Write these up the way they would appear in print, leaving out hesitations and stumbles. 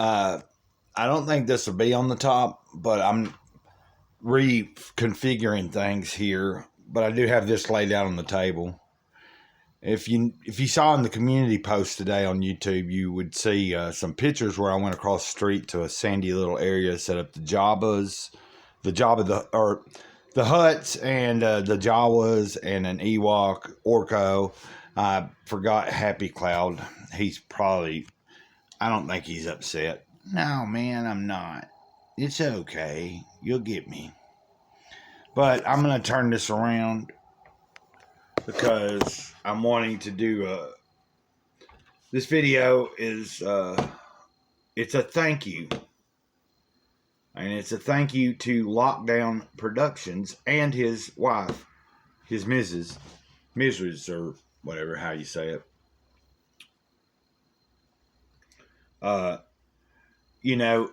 Uh, I don't think this will be on the top, but I'm reconfiguring things here. But I do have this laid out on the table. If you saw in the community post today on YouTube, you would see some pictures where I went across the street to a sandy little area, set up the the huts and the Jawas and an Ewok Orko. I forgot Happy Cloud. I don't think he's upset. No, man, I'm not. It's okay. You'll get me. But I'm going to turn this around because I'm wanting to do this video is it's a thank you. And it's a thank you to Lockdown Productions and his wife, his Mrs. or whatever, how you say it.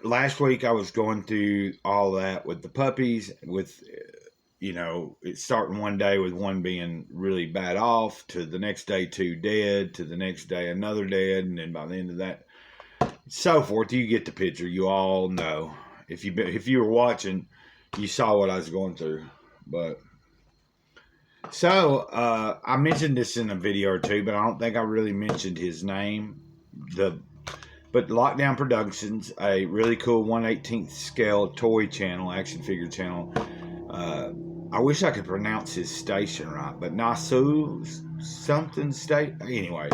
Last week I was going through all that with the puppies, with, it's starting one day with one being really bad off, to the next day two dead, to the next day another dead, and then by the end of that, so forth. You get the picture. You all know. If you were watching, you saw what I was going through. But so I mentioned this in a video or two, but I don't think I really mentioned his name. But Lockdown Productions, a really cool 1/18th scale toy channel, action figure channel. I wish I could pronounce his station right, but Nasu something state. Anyway,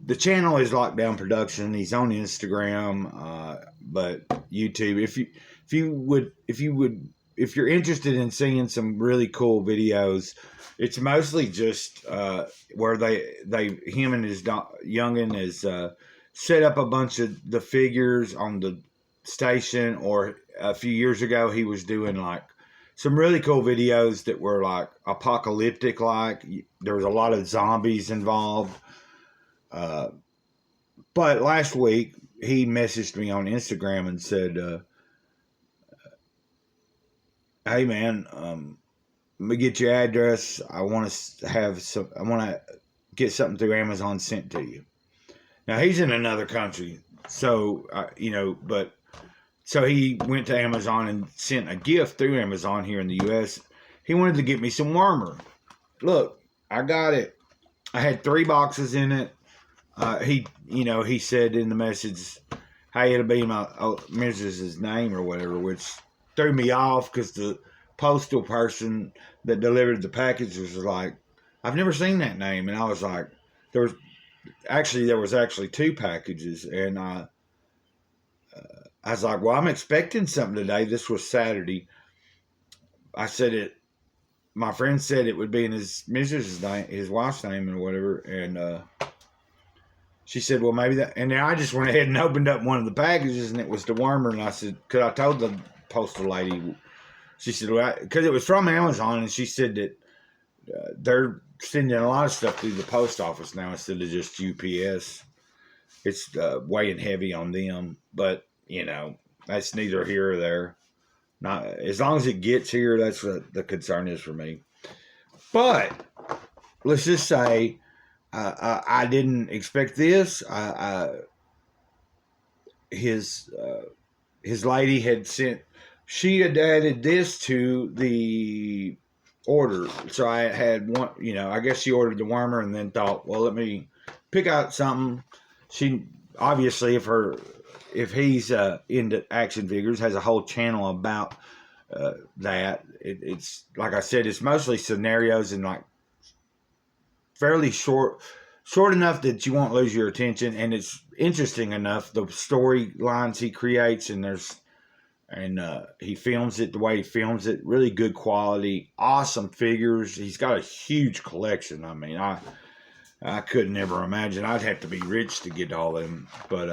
the channel is Lockdown Production. He's on Instagram, but YouTube. If you're interested in seeing some really cool videos, it's mostly just where him and his youngin is set up a bunch of the figures on the station. Or a few years ago, he was doing like some really cool videos that were like apocalyptic. Like there was a lot of zombies involved. But last week he messaged me on Instagram and said, "Hey man, let me get your address. I want to get something through Amazon sent to you." Now he's in another country, so so he went to Amazon and sent a gift through Amazon here in the U.S. He wanted to get me some Wormer. Look, I got it. I had 3 boxes in it. He said in the message, "Hey, it'll be my Mrs.'s name or whatever," which threw me off because the postal person that delivered the package was like, "I've never seen that name," and I was like, there was actually 2 packages, and I was like, "Well, I'm expecting something today." This was Saturday. I said it. My friend said it would be in his Mrs.'s name, his wife's name, or whatever, and she said, "Well, maybe that." And then I just went ahead and opened up one of the packages, and it was the Wormer. And I said, "Cause I told the postal lady," she said, "Well, because it was from Amazon," and she said that they're sending a lot of stuff through the post office now instead of just UPS. It's weighing heavy on them, but that's neither here or there. Not as long as it gets here. That's what the concern is for me. But let's just say I didn't expect this. His lady had sent. She had added this to the order, so I had one. I guess she ordered the Wormer and then thought, well, let me pick out something. She obviously, if he's into action figures, has a whole channel about that. It's like I said, it's mostly scenarios and like fairly short enough that you won't lose your attention, and it's interesting enough. The storylines he creates, and he films it the way he films it. Really good quality, awesome figures. He's got a huge collection. I mean, I could never imagine. I'd have to be rich to get all of them. But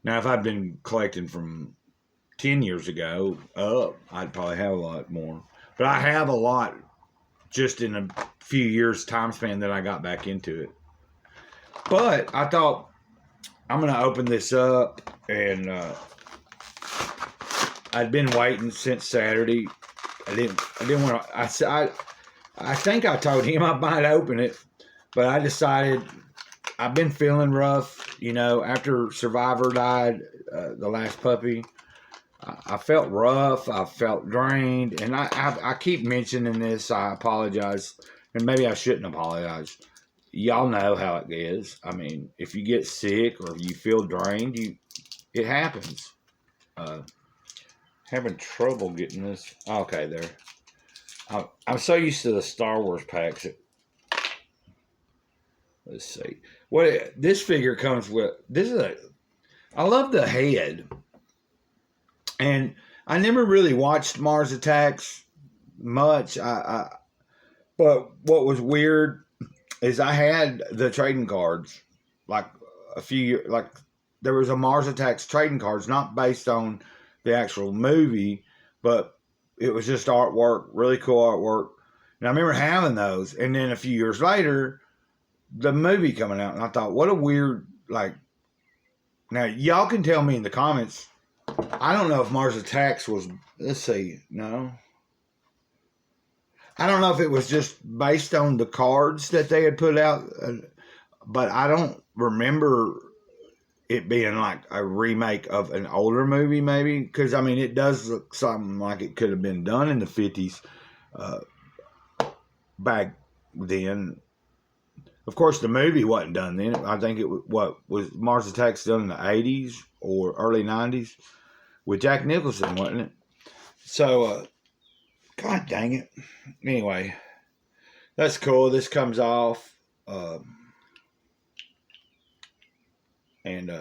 now if I'd been collecting from 10 years ago up, I'd probably have a lot more. But I have a lot just in a few years time span that I got back into it. But I thought I'm going to open this up, and I'd been waiting since Saturday. I didn't want to. I think I told him I might open it, but I decided I've been feeling rough, after Survivor died, the last puppy. I felt rough. I felt drained, and I keep mentioning this. I apologize, and maybe I shouldn't apologize. Y'all know how it is. I mean, if you get sick or you feel drained, it happens. Uh, Having trouble getting this. Okay, there. I'm so used to the Star Wars packs. Let's see. This figure comes with. I love the head, and I never really watched Mars Attacks much. But what was weird is I had the trading cards like a few years. Like there was a Mars Attacks trading cards, not based on the actual movie, but it was just artwork, really cool artwork. And I remember having those. And then a few years later, the movie coming out, and I thought, what a weird, like, now y'all can tell me in the comments. I don't know if Mars Attacks was, let's see, no. I don't know if it was just based on the cards that they had put out, but I don't remember it being like a remake of an older movie, maybe. Because, I mean, it does look something like it could have been done in the 50s back then. Of course, the movie wasn't done then. I think it was Mars Attacks done in the 80s or early 90s with Jack Nicholson, wasn't it? So, God dang it. Anyway, that's cool. This comes off. And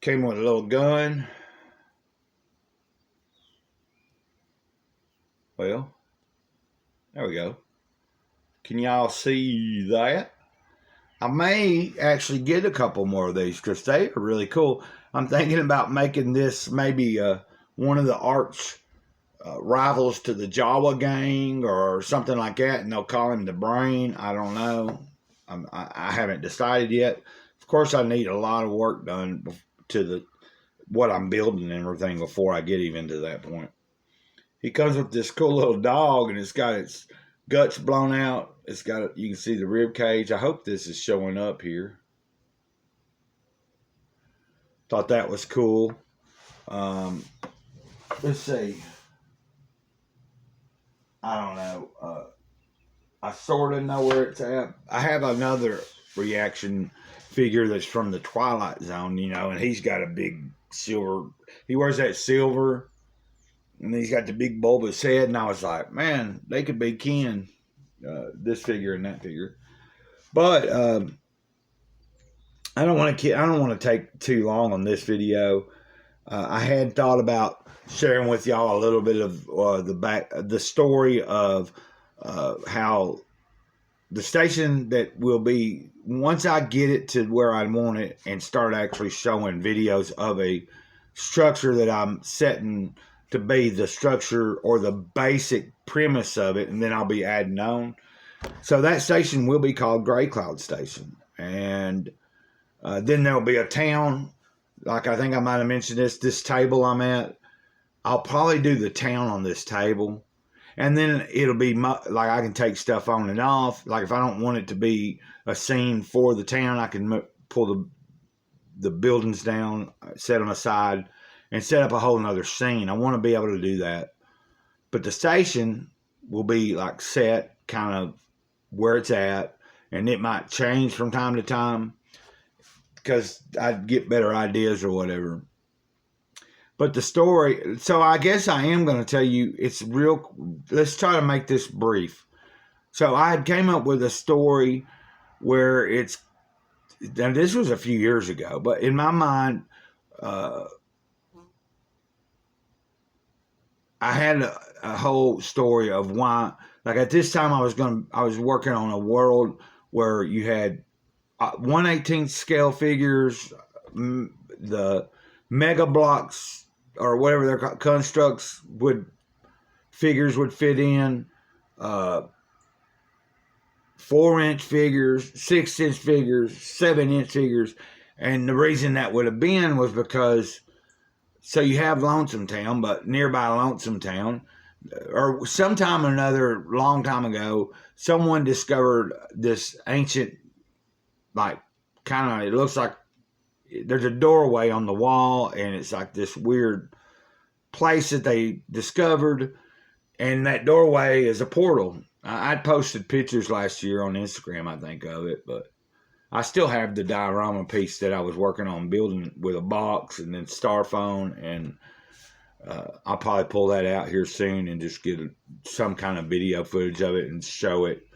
came with a little gun. Well, there we go. Can y'all see that? I may actually get a couple more of these because they are really cool. I'm thinking about making this maybe one of the arch rivals to the Jawa gang or something like that, and they'll call him the Brain. I don't know. I haven't decided yet. Of course, I need a lot of work done to what I'm building and everything before I get even to that point. He comes with this cool little dog, and it's got its guts blown out. You can see the rib cage. I hope this is showing up here. Thought that was cool. Let's see. I don't know. I sort of know where it's at. I have another reaction figure that's from the Twilight Zone, and he's got a big silver. He wears that silver, and he's got the big bulbous head. And I was like, man, they could be kin. This figure and that figure, but I don't want to take too long on this video. I had thought about sharing with y'all a little bit of the story of how the station that will be, once I get it to where I want it and start actually showing videos of a structure that I'm setting to be the structure or the basic premise of it, and then I'll be adding on. So that station will be called Gray Cloud Station, and then there'll be a town. Like I think I might have mentioned this table I'm at. I'll probably do the town on this table, and then it'll be like I can take stuff on and off. Like if I don't want it to be a scene for the town, I can pull the buildings down, set them aside, and set up a whole nother scene. I want to be able to do that. But the station will be like set kind of where it's at, and it might change from time to time because I'd get better ideas or whatever. But the story, so I guess I am going to tell you, it's real. Let's try to make this brief. So I had came up with a story where and this was a few years ago, but in my mind, I had a whole story of why, like at this time I was working on a world where you had 1/18 scale figures, the mega blocks or whatever they're called, constructs figures would fit in, 4-inch figures, 6-inch figures, 7-inch figures. And the reason that would have been was because, so you have Lonesome Town, but nearby Lonesome Town, or sometime or another, long time ago, someone discovered this ancient, like kind of, it looks like there's a doorway on the wall, and it's like this weird place that they discovered, and that doorway is a portal. I'd posted pictures last year on Instagram, I think, of it, but I still have the diorama piece that I was working on building with a box and then Starphone, and I'll probably pull that out here soon and just get some kind of video footage of it and show it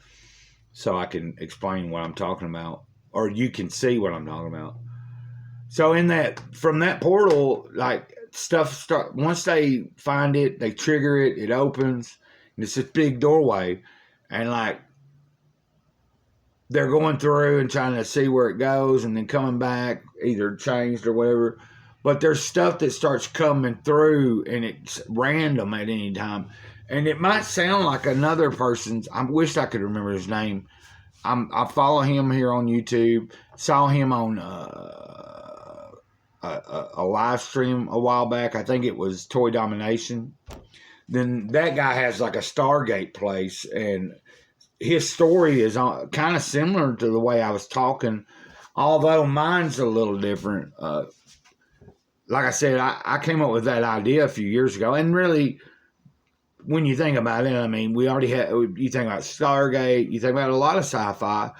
so I can explain what I'm talking about, or you can see what I'm talking about. So from that portal, like, once they find it, they trigger it, it opens, and it's this big doorway, and like they're going through and trying to see where it goes, and then coming back, either changed or whatever. But there's stuff that starts coming through, and it's random at any time. And it might sound like another person's. I wish I could remember his name. I follow him here on YouTube. Saw him on a live stream a while back. I think it was Toy Domination. Then that guy has like a Stargate place, and his story is kind of similar to the way I was talking, although mine's a little different. Like I said, I came up with that idea a few years ago, and really, when you think about it, I mean, we already had, you think about Stargate, you think about a lot of sci-fi.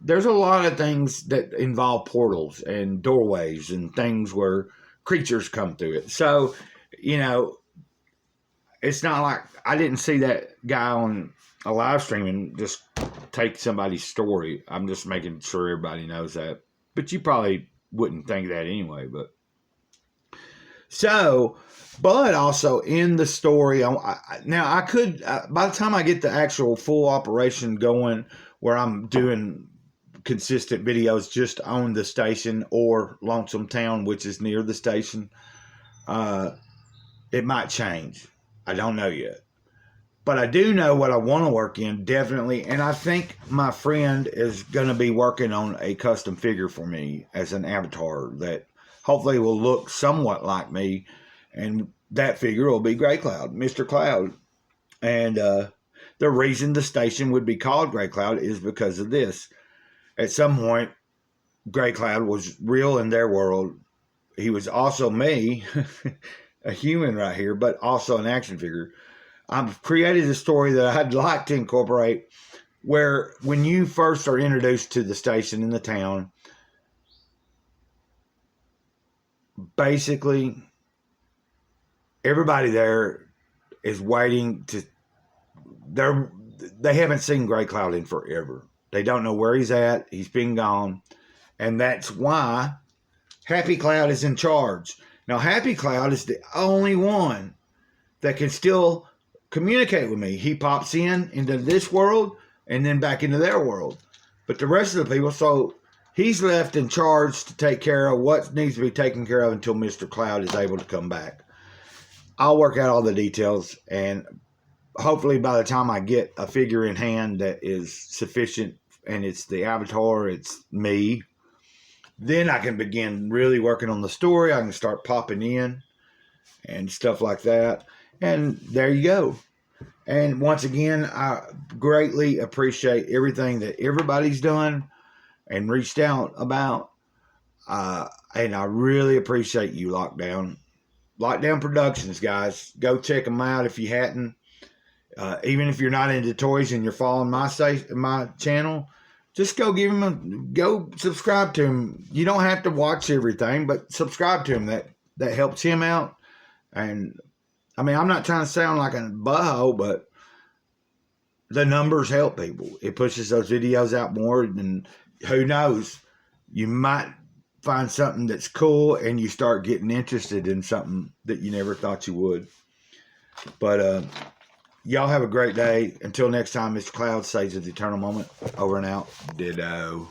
There's a lot of things that involve portals and doorways and things where creatures come through it. So, you know, it's not like I didn't see that guy on a live stream and just take somebody's story. I'm just making sure everybody knows that. But you probably wouldn't think that anyway. But also in the story, now I could, by the time I get the actual full operation going, where I'm doing consistent videos just on the station or Lonesome Town, which is near the station, it might change. I don't know yet. But I do know what I want to work in, definitely. And I think my friend is going to be working on a custom figure for me as an avatar that hopefully will look somewhat like me. And that figure will be Gray Cloud, Mr. Cloud. And the reason the station would be called Gray Cloud is because of this. At some point, Gray Cloud was real in their world. He was also me, a human right here, but also an action figure. I've created a story that I'd like to incorporate where when you first are introduced to the station in the town, basically everybody there is waiting to, they haven't seen Gray Cloud in forever. They don't know where he's at. He's been gone. And that's why Happy Cloud is in charge. Now, Happy Cloud is the only one that can still communicate with me. He pops into this world and then back into their world. But the rest of the people, so he's left in charge to take care of what needs to be taken care of until Mr. Cloud is able to come back. I'll work out all the details, and hopefully by the time I get a figure in hand that is sufficient and it's the avatar, it's me, then I can begin really working on the story. I can start popping in and stuff like that. And there you go. And once again, I greatly appreciate everything that everybody's done and reached out about. And I really appreciate you, Lockdown. Lockdown Productions, guys. Go check them out if you hadn't. Even if you're not into toys and you're following my channel, just go go subscribe to him. You don't have to watch everything, but subscribe to him. That helps him out. And I mean, I'm not trying to sound like a butthole, but the numbers help people. It pushes those videos out more, and who knows, you might find something that's cool and you start getting interested in something that you never thought you would. But y'all have a great day. Until next time, Mr. Cloud says at the eternal moment. Over and out. Ditto.